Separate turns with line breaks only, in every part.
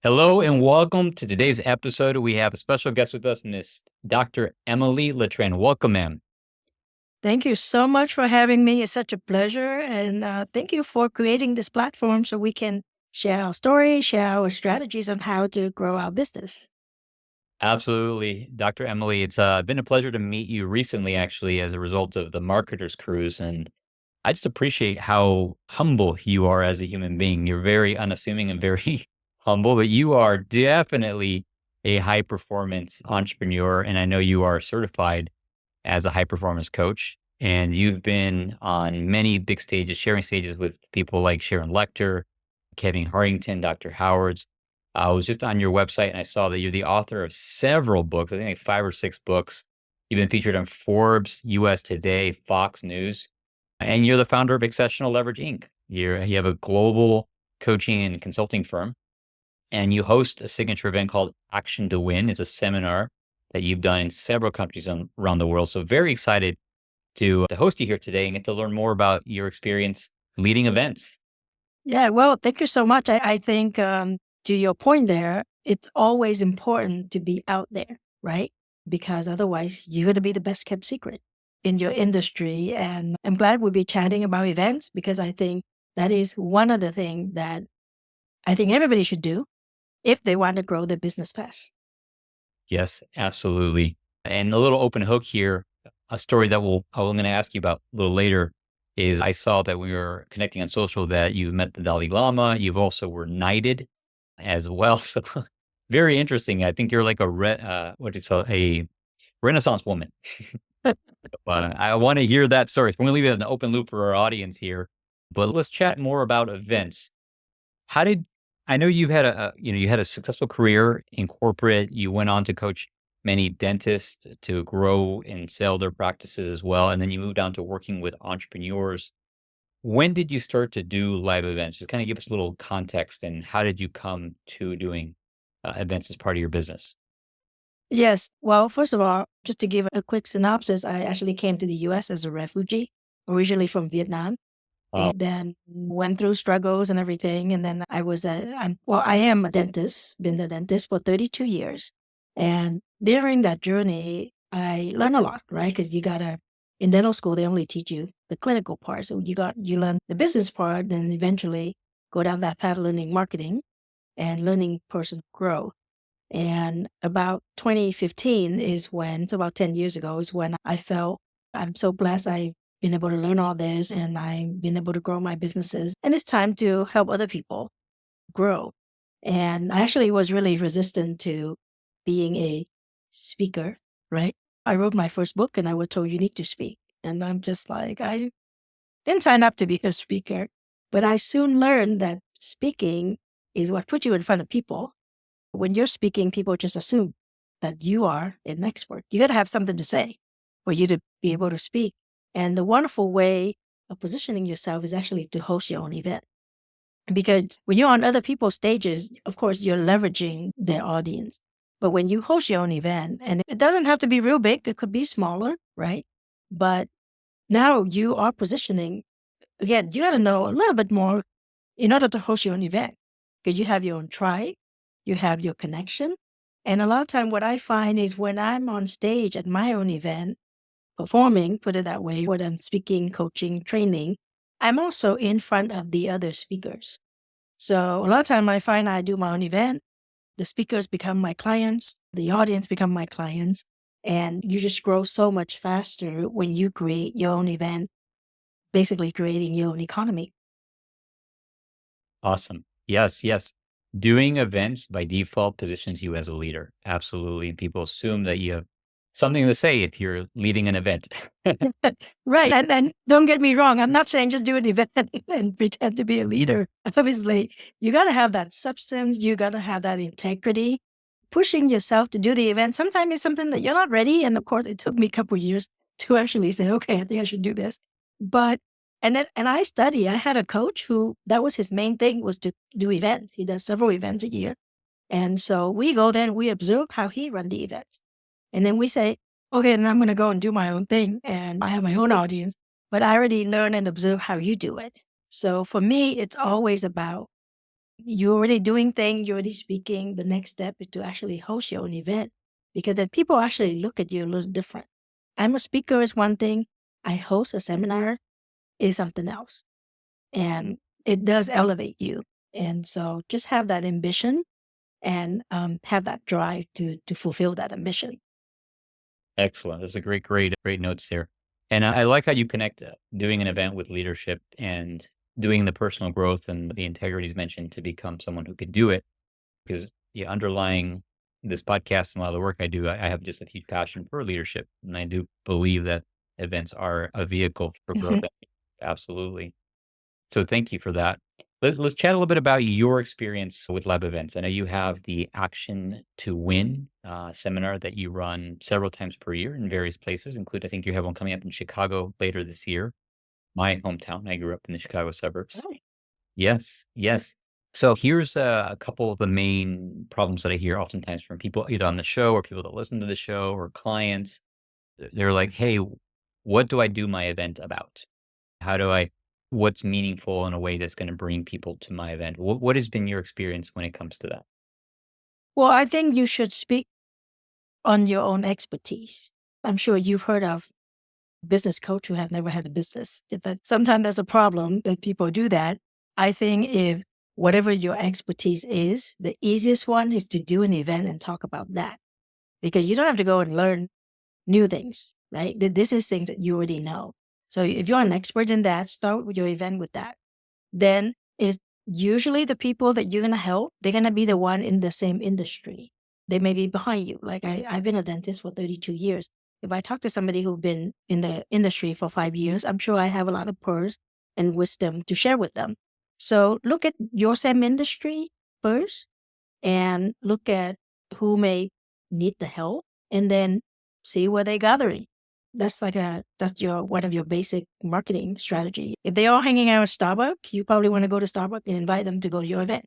Hello and welcome to today's episode. We have a special guest with us, Miss Dr. Emily Letran. Welcome, ma'am.
Thank you so much for having me. It's such a pleasure. And thank you for creating this platform so we can share our stories, share our strategies on how to grow our business.
Absolutely, Dr. Emily. It's been a pleasure to meet you recently, actually, as a result of the Marketers Cruise. And I just appreciate how humble you are as a human being. You're very unassuming and very humble, but you are definitely a high performance entrepreneur. And I know you are certified as a high performance coach. And you've been on many big stages, sharing stages with people like Sharon Lecter, Kevin Harrington, Dr. Howard's. I was just on your website and I saw that you're the author of several books, I think like 5 or 6 books. You've been featured on Forbes, US Today, Fox News, and you're the founder of Exceptional Leverage Inc. You have a global coaching and consulting firm, and you host a signature event called Action to Win. It's a seminar that you've done in several countries around the world. So very excited to host you here today and get to learn more about your experience leading events.
Yeah, well, thank you so much. I think to your point there, it's always important to be out there, right? Because otherwise, you're going to be the best kept secret in your industry. And I'm glad we'll be chatting about events because I think that is one of the things that I think everybody should do if they want to grow their business fast.
Yes, absolutely. And a little open hook here, a story that I'm going to ask you about a little later is I saw that we were connecting on social that you met the Dalai Lama. You've also were knighted as well. So very interesting. I think you're like what is a Renaissance woman. But I want to hear that story. So we're going to leave it an open loop for our audience here. But let's chat more about events. How did I know you've had you had a successful career in corporate. You went on to coach many dentists to grow and sell their practices as well, and then you moved on to working with entrepreneurs. When did you start to do live events? Just kind of give us a little context, and how did you come to doing events as part of your business?
Yes. Well, first of all, just to give a quick synopsis, I actually came to the US as a refugee, originally from Vietnam,
Uh,
and then went through struggles and everything. And then I am a dentist, been a dentist for 32 years. And during that journey, I learned a lot, right? Because in dental school, they only teach you the clinical part. So you learn the business part, then eventually go down that path of learning marketing and learning personal growth. And about 2015 is when, it's about 10 years ago, is when I felt I'm so blessed I've been able to learn all this and I've been able to grow my businesses. And it's time to help other people grow. And I actually was really resistant to being a speaker, right? I wrote my first book and I was told you need to speak. And I'm just like, I didn't sign up to be a speaker. But I soon learned that speaking is what puts you in front of people. When you're speaking, people just assume that you are an expert. You got to have something to say for you to be able to speak. And the wonderful way of positioning yourself is actually to host your own event. Because when you're on other people's stages, of course, you're leveraging their audience. But when you host your own event, and it doesn't have to be real big, it could be smaller, right? But now you are positioning, again, you got to know a little bit more in order to host your own event because you have your own tribe, you have your connection. And a lot of time what I find is when I'm on stage at my own event, performing, put it that way, when I'm speaking, coaching, training, I'm also in front of the other speakers. So a lot of time I find I do my own event, the speakers become my clients, the audience become my clients, and you just grow so much faster when you create your own event, basically creating your own economy.
Awesome. Yes, yes. Doing events by default positions you as a leader. Absolutely. People assume that you have something to say if you're leading an event.
Right. And don't get me wrong, I'm not saying just do an event and pretend to be a leader. Obviously, you got to have that substance, you got to have that integrity. Pushing yourself to do the event sometimes is something that you're not ready. And of course, it took me a couple of years to actually say, okay, I think I should do this. But and I study. I had a coach who that was his main thing was to do events. He does several events a year. And so we go there and we observe how he run the events. And then we say, okay, then I'm going to go and do my own thing. And I have my own audience, but I already learn and observe how you do it. So for me, it's always about You're already doing things, you're already speaking. The next step is to actually host your own event because then people actually look at you a little different. I'm a speaker is one thing. I host a seminar is something else. And it does elevate you. And so just have that ambition and have that drive to fulfill that ambition.
Excellent. That's a great notes there. And I like how you connect doing an event with leadership and doing the personal growth and the integrities mentioned to become someone who could do it. Because underlying this podcast and a lot of the work I do, I have just a huge passion for leadership. And I do believe that events are a vehicle for growth.
Mhm.
Absolutely. So thank you for that. Let's chat a little bit about your experience with lab events. I know you have the Action to Win seminar that you run several times per year in various places, include I think you have one coming up in Chicago later this year, my hometown. I grew up in the Chicago suburbs.
Right.
Yes, yes. So here's a couple of the main problems that I hear oftentimes from people either on the show or people that listen to the show or clients. They're like, "Hey, what do I do my event about? How do I what's meaningful in a way that's gonna bring people to my event?" What has been your experience when it comes to that?
Well, I think you should speak on your own expertise. I'm sure you've heard of business coach who have never had a business. That sometimes there's a problem that people do that. I think if whatever your expertise is, the easiest one is to do an event and talk about that because you don't have to go and learn new things, right? This is things that you already know. So if you're an expert in that, start with your event with that. Then is usually the people that you're gonna help, they're gonna be the one in the same industry. They may be behind you. Like I've been a dentist for 32 years. If I talk to somebody who's been in the industry for 5 years, I'm sure I have a lot of pearls and wisdom to share with them. So look at your same industry first and look at who may need the help and then see where they're gathering. That's your one of your basic marketing strategy. If they're all hanging out at Starbucks, you probably want to go to Starbucks and invite them to go to your event.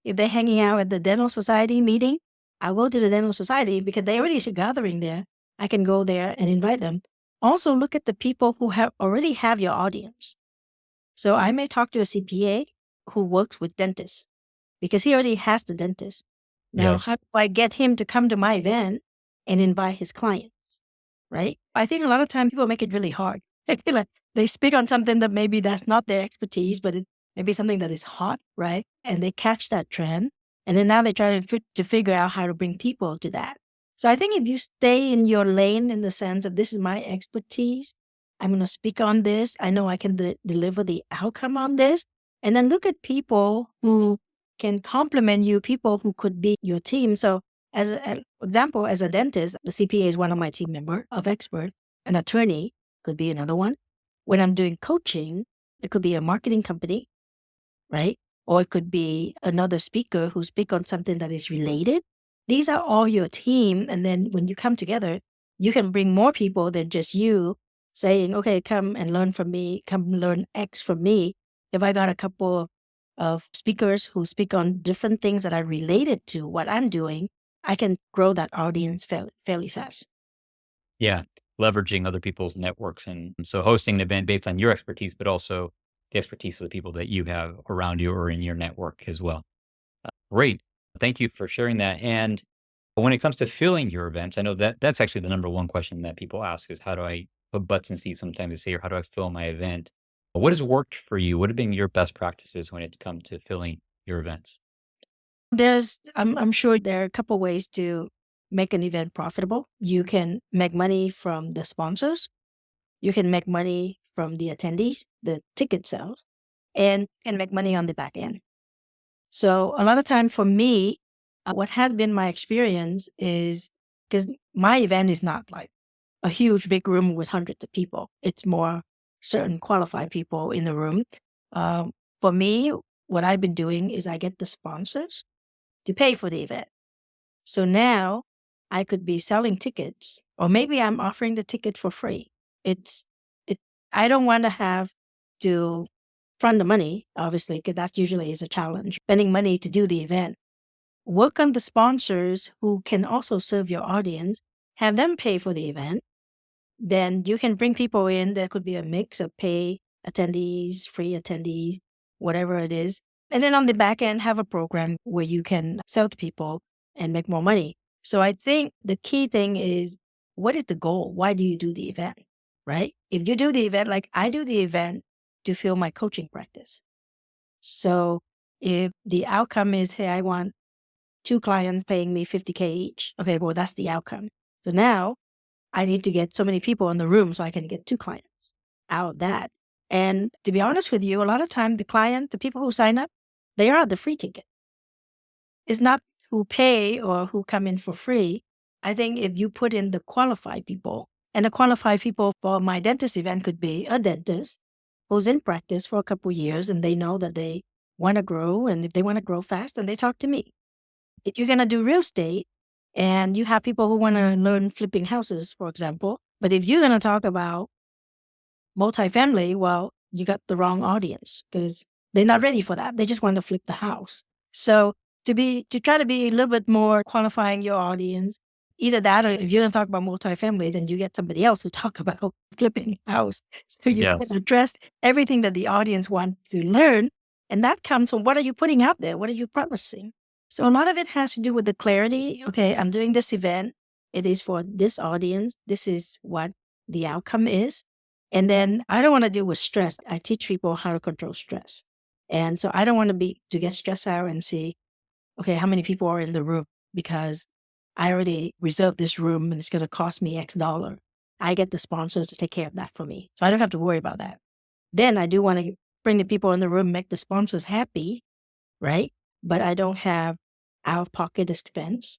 If they're hanging out at the dental society meeting, I'll go to the dental society because they already are gathering there. I can go there and invite them. Also look at the people who have already have your audience. So I may talk to a CPA who works with dentists because he already has the dentist. Now, how
Yes.
do I get him to come to my event and invite his client? Right? I think a lot of time people make it really hard. They feel like they speak on something that maybe that's not their expertise, but it maybe something that is hot, right? And they catch that trend, and then now they try to figure out how to bring people to that. So I think if you stay in your lane in the sense of this is my expertise, I'm going to speak on this. I know I can deliver the outcome on this, and then look at people who can complement you, people who could be your team. So as an example, as a dentist, the CPA is one of my team member of expert. An attorney could be another one. When I'm doing coaching, it could be a marketing company, right? Or it could be another speaker who speak on something that is related. These are all your team. And then when you come together, you can bring more people than just you saying, okay, come and learn from me, come learn X from me. If I got a couple of speakers who speak on different things that are related to what I'm doing, I can grow that audience fairly fast.
Yeah. Leveraging other people's networks, and so hosting an event based on your expertise, but also the expertise of the people that you have around you or in your network as well. Great. Thank you for sharing that. And when it comes to filling your events, I know that that's actually the number one question that people ask is how do I put butts in seats sometimes they say, or how do I fill my event? What has worked for you? What have been your best practices when it's come to filling your events?
I'm sure there are a couple ways to make an event profitable. You can make money from the sponsors. You can make money from the attendees, the ticket sales, and you can make money on the back end. So a lot of time for me, what has been my experience is because my event is not like a huge big room with hundreds of people. It's more certain qualified people in the room. For me, what I've been doing is I get the sponsors to pay for the event. So now I could be selling tickets, or maybe I'm offering the ticket for free. It's it. I don't want to have to fund the money, obviously, because that usually is a challenge. Spending money to do the event. Work on the sponsors who can also serve your audience. Have them pay for the event. Then you can bring people in. There could be a mix of pay attendees, free attendees, whatever it is. And then on the back end, have a program where you can sell to people and make more money. So I think the key thing is, what is the goal? Why do you do the event? Right? If you do the event, like I do the event to fill my coaching practice. So if the outcome is, hey, I want 2 clients paying me 50K each. Okay, well, that's the outcome. So now I need to get so many people in the room so I can get 2 clients out of that. And to be honest with you, a lot of time the people who sign up, they are the free ticket. It's not who pay or who come in for free. I think if you put in the qualified people, and the qualified people for my dentist event could be a dentist who's in practice for a couple years and they know that they want to grow. And if they want to grow fast, then they talk to me. If you're going to do real estate and you have people who want to learn flipping houses, for example, but if you're going to talk about multifamily, well, you got the wrong audience because they're not ready for that. They just want to flip the house. So to try to be a little bit more qualifying your audience, either that or if you're going to talk about multifamily, then you get somebody else to talk about flipping house. So you can
Yes.
address everything that the audience wants to learn. And that comes from what are you putting out there? What are you promising? So a lot of it has to do with the clarity. Okay, I'm doing this event. It is for this audience. This is what the outcome is. And then I don't want to deal with stress. I teach people how to control stress. And so I don't want to get stressed out and see, okay, how many people are in the room because I already reserved this room and it's going to cost me X dollar. I get the sponsors to take care of that for me. So I don't have to worry about that. Then I do want to bring the people in the room, make the sponsors happy, right? But I don't have out of pocket expense.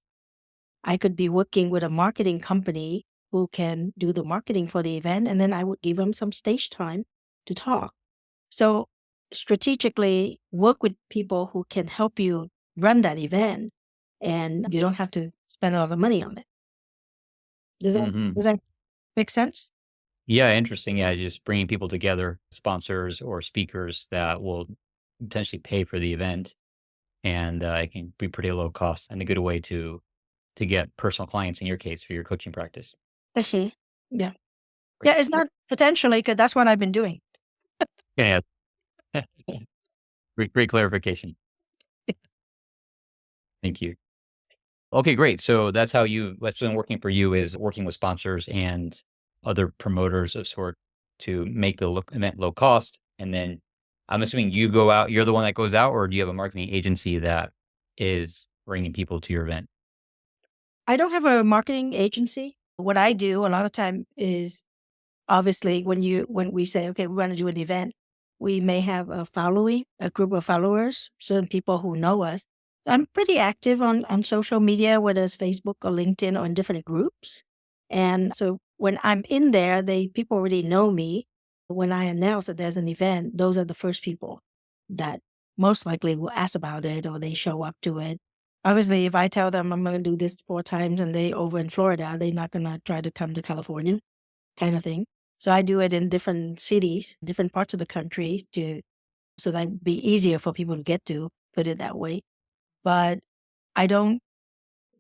I could be working with a marketing company who can do the marketing for the event, and then I would give them some stage time to talk. So strategically work with people who can help you run that event, and you don't have to spend a lot of money on it. Does that
Hmm.
does that make sense?
Yeah, interesting. Yeah, just bringing people together, sponsors or speakers that will potentially pay for the event, and it can be pretty low cost and a good way to get personal clients in your case for your coaching practice.
Mhm. Yeah.
Great.
Yeah, it's not potentially because that's what I've been doing.
Yeah, yeah. Great clarification. Thank you. Okay, great. So what's been working for you is working with sponsors and other promoters of sort to make the event low cost. And then I'm assuming you're the one that goes out, or do you have a marketing agency that is bringing people to your event?
I don't have a marketing agency. What I do a lot of time is obviously when we say, okay, we want to do an event, we may have a following, a group of followers, certain people who know us. I'm pretty active on social media, whether it's Facebook or LinkedIn or in different groups. And so when I'm in there, people already know me. When I announce that there's an event, those are the first people that most likely will ask about it or they show up to it. Obviously, if I tell them I'm going to do this 4 times and they over in Florida, they're not going to try to come to California kind of thing. So I do it in different cities, different parts of the country so that it'd be easier for people to get to, put it that way. But I don't,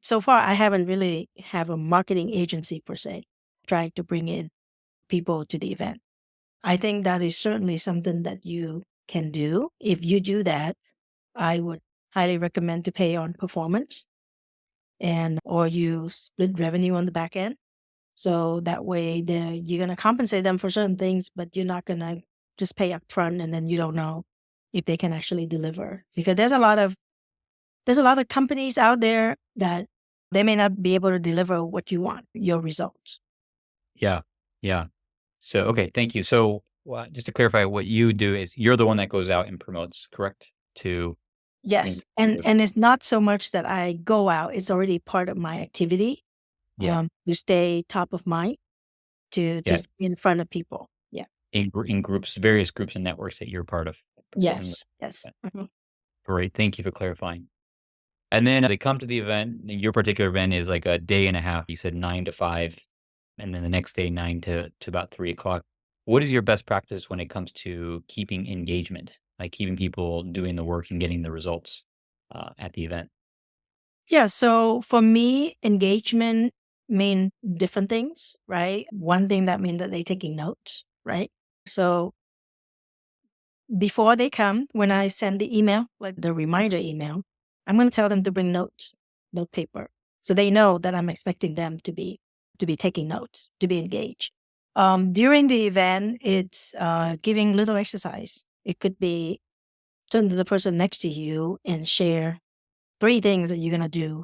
so far, I haven't really have a marketing agency per se, trying to bring in people to the event. I think that is certainly something that you can do. If you do that, I would highly recommend to pay on performance or you split revenue on the back end. So that way you're going to compensate them for certain things, but you're not going to just pay up front and then you don't know if they can actually deliver. Because there's a lot of companies out there that they may not be able to deliver what you want, your results.
Yeah. Yeah. So, okay, thank you. So, just to clarify, what you do is you're the one that goes out and promotes, correct? To bring
Yes.
to
And
the
and it's not so much that I go out, it's already part of my activity
yeah,
to stay top of mind, to
yeah,
just be in front of people. Yeah.
in groups, various groups and networks that you're part of. And
Yes. Yes. Mhm.
great, thank you for clarifying. And then they come to the event. Your particular event is like a day and a half. You said 9 to 5, and then the next day 9 to about 3 o'clock. What is your best practice when it comes to keeping engagement, like keeping people doing the work and getting the results at the event?
Yeah, so for me, engagement mean different things, right? One thing that mean that they taking notes, right? So Before they come, when I send the email, like the reminder email, I'm going to tell them to bring notes, note paper, so they know that I'm expecting them to be taking notes, to be engaged. During the event, it's giving little exercise. It could be turn to the person next to you and share three things that you're going to do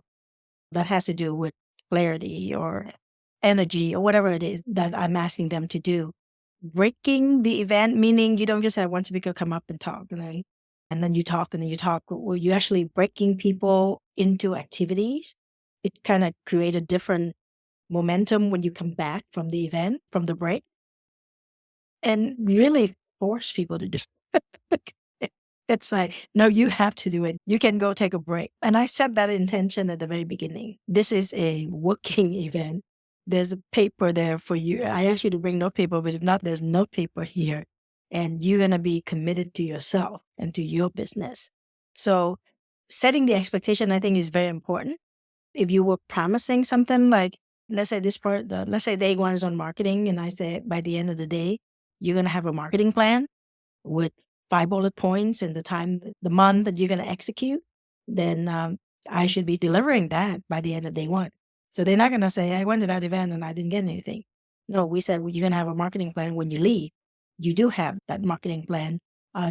that has to do with clarity or energy or whatever it is that I'm asking them to do. Breaking the event, meaning you don't just have one speaker come up and talk, and then you talk and then you talk. Well, you actually breaking people into activities. It kind of create a different momentum when you come back from the event, from the break, and really force people to do it. It's like, no, you have to do it. You can go take a break. And I set that intention at the very beginning. This is a working event. There's a paper there for you. I asked you to bring note paper, but if not, there's no paper here. And you're going to be committed to yourself and to your business. So setting the expectation, I think, is very important. If you were promising something like, let's say let's say day one is on marketing, and I say by the end of the day, you're going to have a marketing plan with 5 bullet points and the month that you're going to execute, then I should be delivering that by the end of day one. So they're not going to say, I went to that event and I didn't get anything. No, we said, well, you're going to have a marketing plan when you leave. You do have that marketing plan.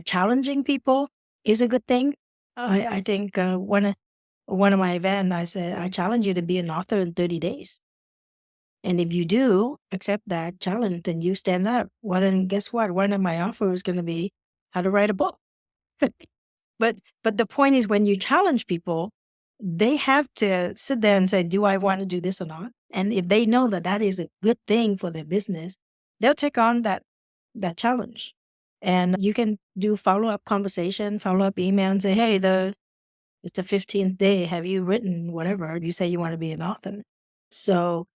Challenging people is a good thing. I think one of my events, I said, I challenge you to be an author in 30 days. And if you do accept that challenge, then you stand up. Well, then guess what? One of my offers is going to be how to write a book. but the point is, when you challenge people, they have to sit there and say, do I want to do this or not? And if they know that that is a good thing for their business, they'll take on that challenge. And you can do follow-up conversation, follow-up email and say, hey, it's the 15th day. Have you written whatever? You say you want to be an author. So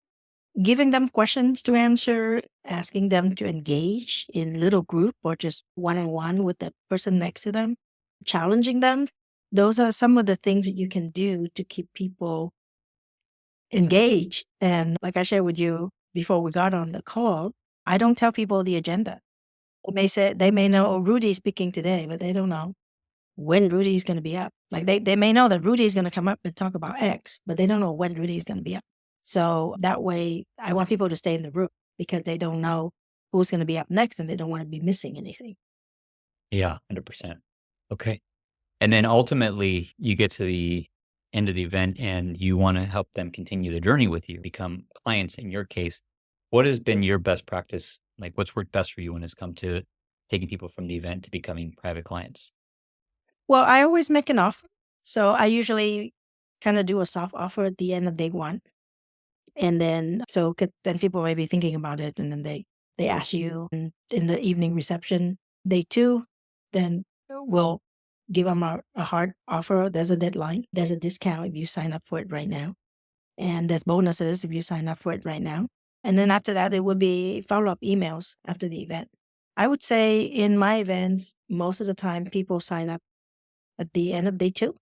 giving them questions to answer, asking them to engage in little group or just one-on-one with the person next to them, challenging them. Those are some of the things that you can do to keep people engaged. And like I shared with you before we got on the call, I don't tell people the agenda. They may know, oh, Rudy's speaking today, but they don't know when Rudy's going to be up. Like they may know that Rudy's going to come up and talk about X, but they don't know when Rudy's going to be up. So that way, I want people to stay in the room because they don't know who's going to be up next and they don't want to be missing anything.
Yeah, 100%. Okay. And then ultimately, you get to the end of the event and you wanna help them continue the journey with you, become clients in your case. What has been your best practice? Like, what's worked best for you when it's come to taking people from the event to becoming private clients?
Well, I always make an offer. So I usually kind of do a soft offer at the end of day one. And then, then people may be thinking about it, and then they ask you in the evening reception. Day two, then we'll give them a hard offer. There's a deadline. There's a discount if you sign up for it right now, and there's bonuses if you sign up for it right now. And then after that, it would be follow-up emails after the event. I would say in my events, most of the time people sign up at the end of day two.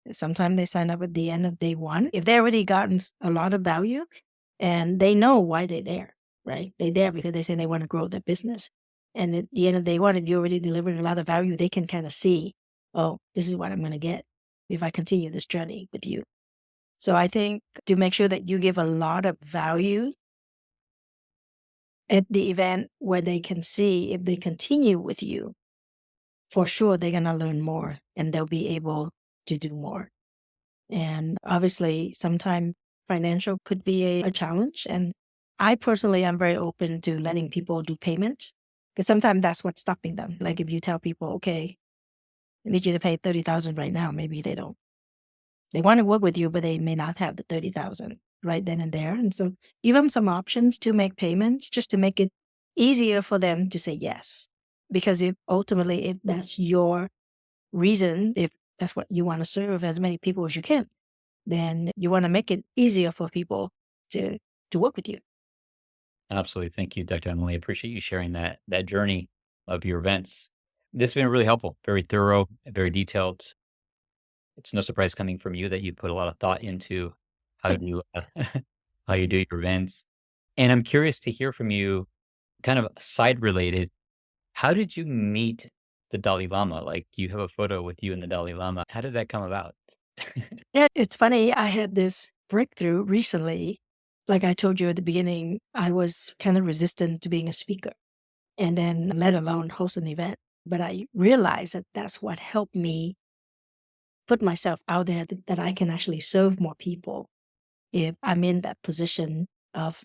Sometimes they sign up at the end of day one. If they already gotten a lot of value and they know why they're there, right? They're there because they say they want to grow their business. And at the end of day one, if you're already delivering a lot of value, they can kind of see, oh, this is what I'm going to get if I continue this journey with you. So I think to make sure that you give a lot of value at the event where they can see if they continue with you, for sure they're going to learn more and they'll be able to do more. And obviously, sometimes financial could be a challenge. And I personally am very open to letting people do payments because sometimes that's what's stopping them. Like if you tell people, okay, I need you to pay 30,000 right now, maybe they don't. They want to work with you, but they may not have the 30,000 right then and there. And so give them some options to make payments just to make it easier for them to say yes. Because if that's your reason, if that's what you want to serve as many people as you can, then you want to make it easier for people to work with you.
Absolutely. Thank you, Dr. Emily. I appreciate you sharing that journey of your events. This has been really helpful, very thorough, very detailed. It's no surprise coming from you that you put a lot of thought into how you how you do your events. And I'm curious to hear from you, kind of side related. How did you meet the Dalai Lama. Like, you have a photo with you and the Dalai Lama. How did that come about?
Yeah, it's funny. I had this breakthrough recently. Like I told you at the beginning, I was kind of resistant to being a speaker and then let alone host an event. But I realized that that's what helped me put myself out there that I can actually serve more people if I'm in that position of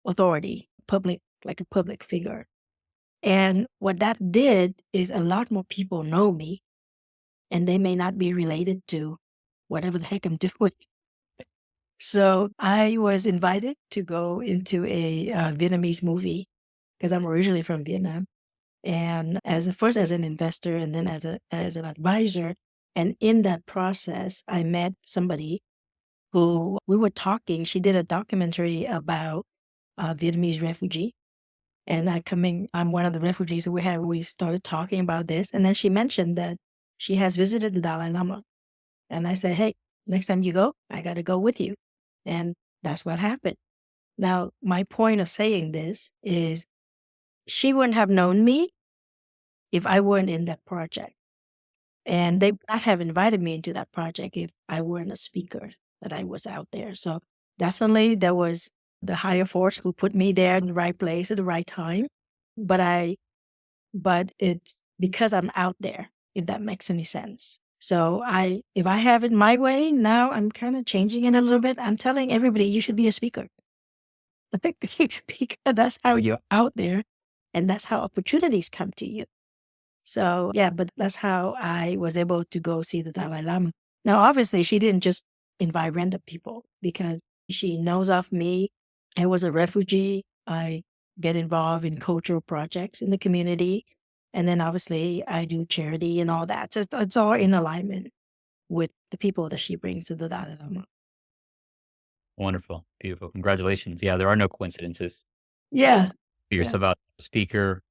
authority, public, like a public figure. And what that did is a lot more people know me and they may not be related to whatever the heck I'm doing. So I was invited to go into a Vietnamese movie because I'm originally from Vietnam. And first as an investor and then as an advisor. And in that process, I met somebody who we were talking. She did a documentary about a Vietnamese refugee. And I'm one of the refugees. We started talking about this. And then she mentioned that she has visited the Dalai Lama. And I said, hey, next time you go, I got to go with you. And that's what happened. Now, my point of saying this is she wouldn't have known me if I weren't in that project. And they would not have invited me into that project if I weren't a speaker that I was out there. So definitely there was the higher force who put me there in the right place at the right time. But but it's because I'm out there, if that makes any sense. So if I have it my way, now I'm kind of changing it a little bit. I'm telling everybody you should be a speaker. Because that's how you're out there and that's how opportunities come to you. So yeah, but that's how I was able to go see the Dalai Lama. Now, obviously, she didn't just invite random people because she knows of me. I was a refugee. I get involved in cultural projects in the community. And then obviously I do charity and all that. So it's all in alignment with the people that she brings to the Dalai Lama.
Wonderful. Beautiful. Congratulations. Yeah, there are no coincidences.
Yeah.
Figure
Yeah.
yourself out as a speaker,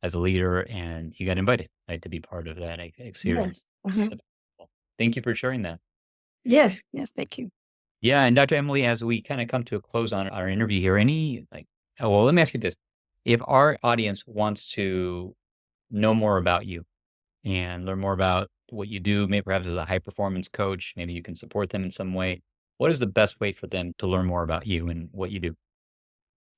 as a leader, and you got invited, right, to be part of that experience.
Yes. Uh-huh.
That's cool. Thank you for sharing that.
Yes. Yes. Thank you.
Yeah, and Dr. Emily, as we kind of come to a close on our interview here, well, let me ask you this. If our audience wants to know more about you and learn more about what you do, maybe perhaps as a high performance coach, maybe you can support them in some way. What is the best way for them to learn more about you and what you do?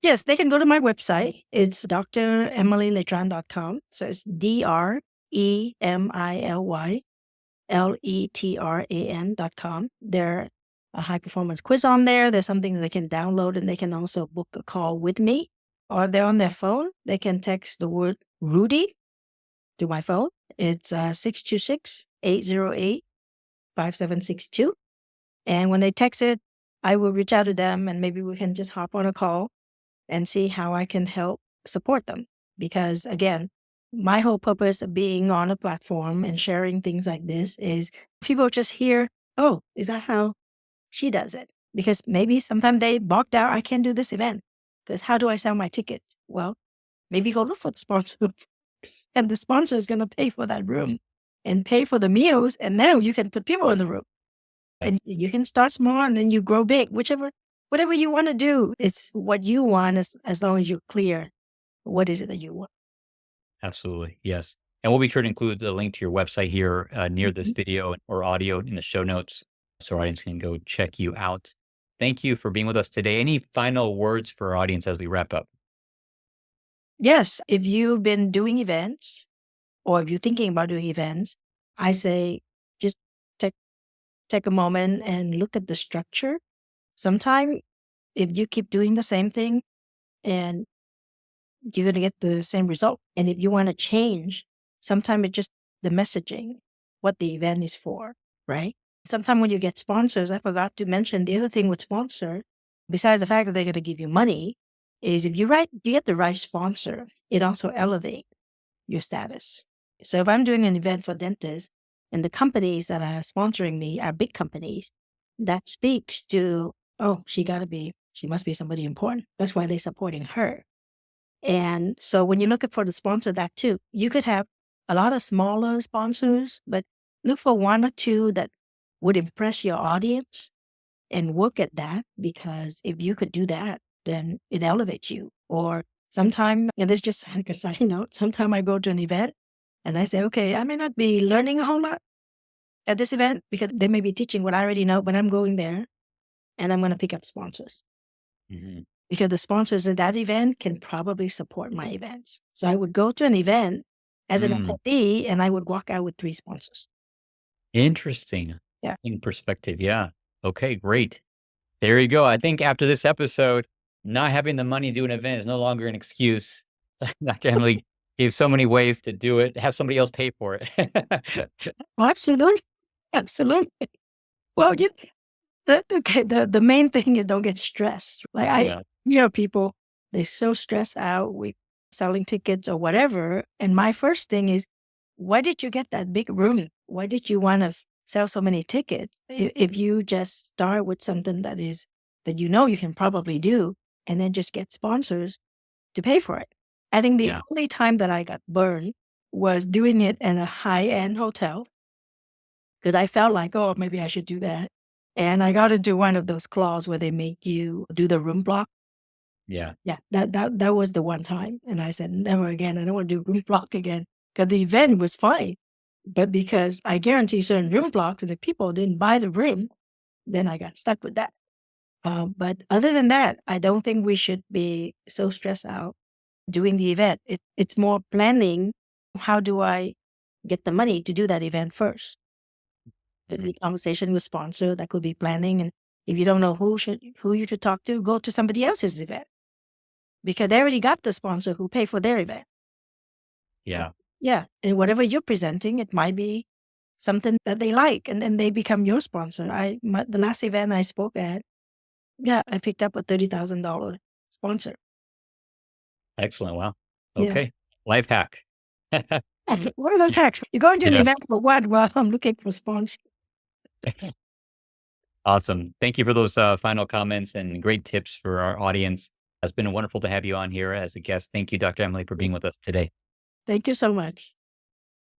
Yes, they can go to my website. It's dremilyletran.com. So it's DREMILYLETRAN.com. There a high performance quiz on there. There's something that they can download and they can also book a call with me. Or they're on their phone. They can text the word Rudy to my phone. It's 626-808-5762. And when they text it, I will reach out to them and maybe we can just hop on a call and see how I can help support them. Because again, my whole purpose of being on a platform and sharing things like this is people just hear, oh, is that how she does it? Because maybe sometimes they balked out, I can't do this event. Because how do I sell my tickets? Well, maybe go look for the sponsor. And the sponsor is going to pay for that room and pay for the meals. And now you can put people in the room. And you can start small and then you grow big, whatever you want to do. It's what you want as long as you're clear. What is it that you want?
Absolutely. Yes. And we'll be sure to include the link to your website here near this
Mhm.
video or audio in the show notes so our audience can go check you out. Thank you for being with us today. Any final words for our audience as we wrap up?
Yes. If you've been doing events or if you're thinking about doing events, I say just take, take a moment and look at the structure. Sometimes if you keep doing the same thing and you're going to get the same result. And if you want to change, sometimes it's just the messaging, what the event is for, right? Sometimes when you get sponsors, I forgot to mention the other thing with sponsor, besides the fact that they're going to give you money, is if you get the right sponsor, it also elevates your status. So if I'm doing an event for dentists and the companies that are sponsoring me are big companies, that speaks to, oh, she must be somebody important. That's why they're supporting her. And so when you're looking for the sponsor, that too, you could have a lot of smaller sponsors, but look for one or two that would impress your audience and work at that. Because if you could do that, then it elevates you. Or sometime, and this just like a side note, sometime I go to an event And I said, okay, I may not be learning a whole lot at this event because they may be teaching what I already know, but I'm going there and I'm going to pick up sponsors
Mhm.
because the sponsors at that event can probably support my events. So I would go to an event as an
Mm,
attendee and I would walk out with three sponsors.
interesting.
Yeah.
In perspective, yeah. Okay, great. There you go. I think after this episode, not having the money to do an event is no longer an excuse. Dr. Emily gave so many ways to do it, have somebody else pay for it.
Absolutely. Absolutely. Well, the main thing is don't get stressed. Like
Yeah,
people, they're so stressed out with selling tickets or whatever. And my first thing is, why did you get that big room? Why did you want to sell so many tickets? If you just start with something that you know you can probably do, and then just get sponsors to pay for it. I think the
yeah,
only time that I got burned was doing it in a high end hotel because I felt like, oh, maybe I should do that. And I got into one of those clauses where they make you do the room block.
yeah,
Yeah, that was the one time. And I said, never again. I don't want to do room block again. Because the event was fine. But because I guarantee certain room blocks and if people didn't buy the room, then I got stuck with that. But other than that, I don't think we should be so stressed out doing the event. It's more planning. How do I get the money to do that event first? Could
mhm,
be conversation with sponsor, that could be planning. And if you don't know who you should talk to, go to somebody else's event because they already got the sponsor who pay for their event.
yeah,
Yeah. And whatever you're presenting, it might be something that they like and then they become your sponsor. The last event I spoke at, yeah, I picked up a $30,000 sponsor.
excellent, wow.
Yeah.
Okay, life hack.
What are those hacks? You're going to an
Yeah,
event for what? Well, I'm looking for sponsors.
awesome. Thank you for those, final comments and great tips for our audience. It's been wonderful to have you on here as a guest. Thank you, Dr. Emily, for being with us today.
Thank you so much.